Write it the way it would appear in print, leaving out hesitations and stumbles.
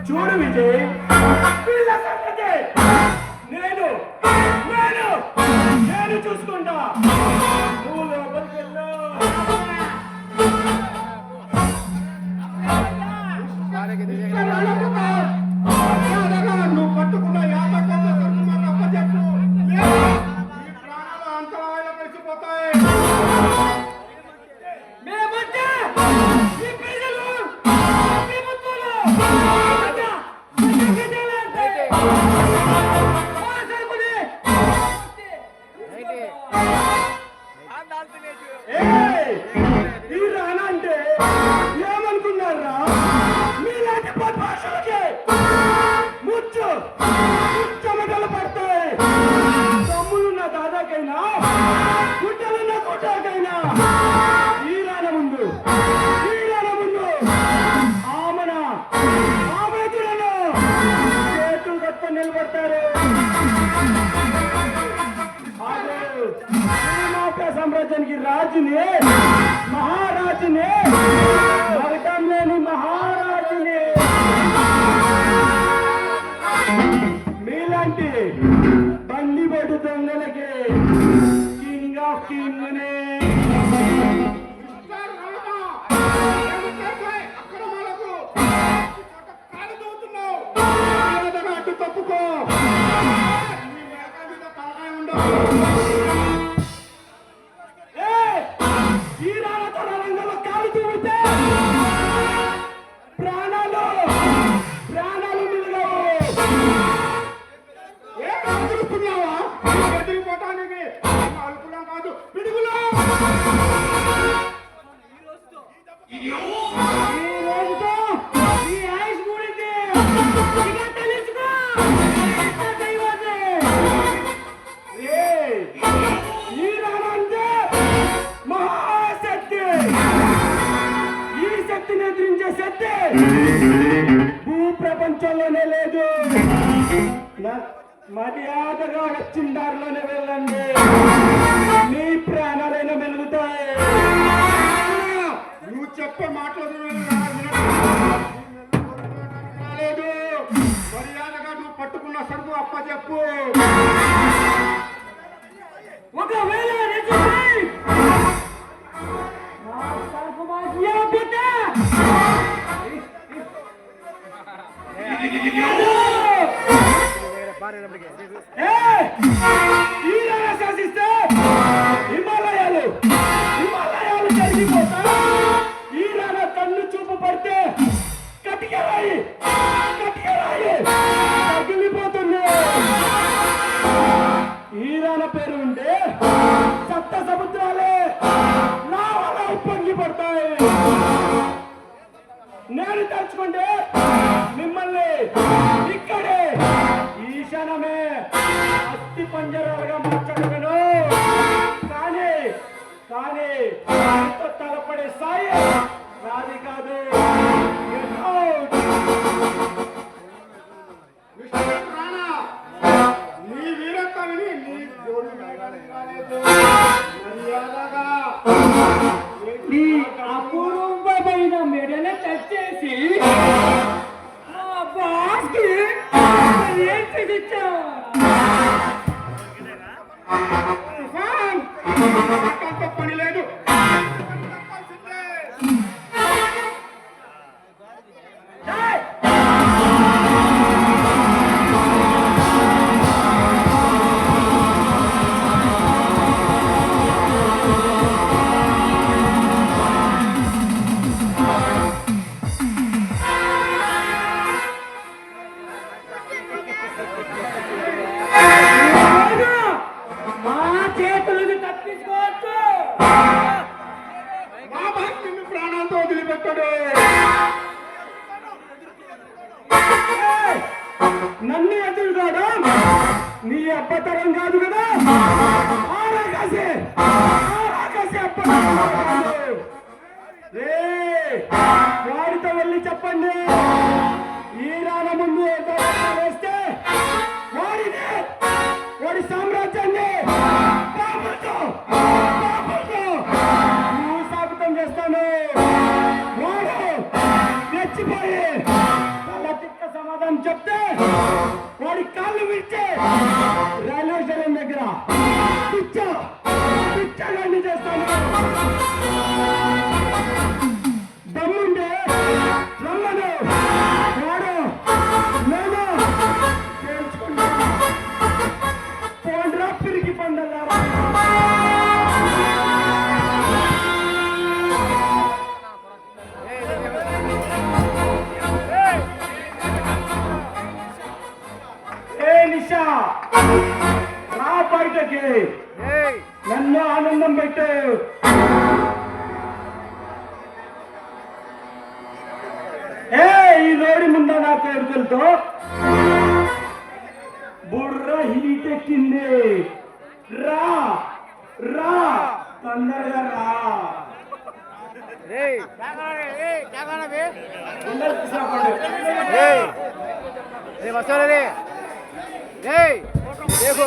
చూడు విజయ్, వీళ్ళ సంగతి నేను నేను నేను చూసుకుంటా. నువ్వు లోపలికి వెళ్ళు. నువ్వు పట్టుకున్న 50 కోట్ల అప్పచెప్పు. ఈ ప్రాణాలు అంతరాయాలు కలిసిపోతాయి. ఈ రానా అంటే ఏమనుకున్నారా? మీలాంటి భాషలకి ముచ్చమటలు పడతాయి. తమ్ముడున్న దాదాకైనా గుడ్డలున్న గుడ్డాకైనా ఈ రాన ముందు ఆమెతులను చేతులు కట్టుకొని నిలబడతారు. సామ్రాజ్యానికి రాజుని, మహారాజుని, నరకం లేని మహారాజుని. మీలాంటి బండిబొడ్డు దొంగలకి కింగ్ ఆఫ్ కింగ్ ని. అడ్డు తప్పుకో. భూ ప్రపంచంలోనే లేదు. మర్యాదగా వచ్చిన దారిలోనే వెళ్ళండి. మీ ప్రాణాలైనా మెలుగుతాయి. నువ్వు చెప్పే మాటలు లేదు. మర్యాదగా నువ్వు పట్టుకున్న సరుకు అప్పచెప్పు. ఒకవేళ శాసిస్తే హిమాలయాలు జరిగిపోతా. ఈరాన కన్ను చూపు పడితే కటికరాయి తగిలిపోతుంది. ఈరాన పేరు ఉంటే సప్త సముద్రాలే నా వల్ల ఉప్పొంగి పడతాయి. నేను తలుచుకుంటే మిమ్మల్ని ఇక్కడే ఈ క్షణమే అస్థి పంజరాలుగా మార్చగలను. కానీ తలపడే సాయి నాది కాదు. నీ వీరత్వాన్ని నీ జోడు మర్యాదగా నీ అపూర్వమైన మెడని టచ్ చేసి బాస్కి ఏం చేయించావు? పని లేదు. నన్ను ఎదురుగాడు నీ అబ్బతరం కాదు కదా. ఆరాకాశే వాడితో వెళ్ళి చెప్పండి. ఈ రాన ముందు వేస్తే వాడి సామ్రాజ్యాన్ని రెచ్చిపోయి వాళ్ళ తిక్క సమాధానం చెప్తే వాడి కాళ్ళు విడిచి రైల్వే స్టేషన్ దగ్గర పిచ్చగాన్ని చేస్తాను. దమ్ముండే రమ్మను వాడు నేను తెలుసుకుంటా. పోండ్రా పిరికి పందల్లారా. నిషా రా బయటకి, నన్ను ఆనందం పెట్టు. ఈ రోడ్డు ముందా నా కోరికలతో బుర్ర హీట్ ఎక్కింది. రా రా తొందరగా రా. देखो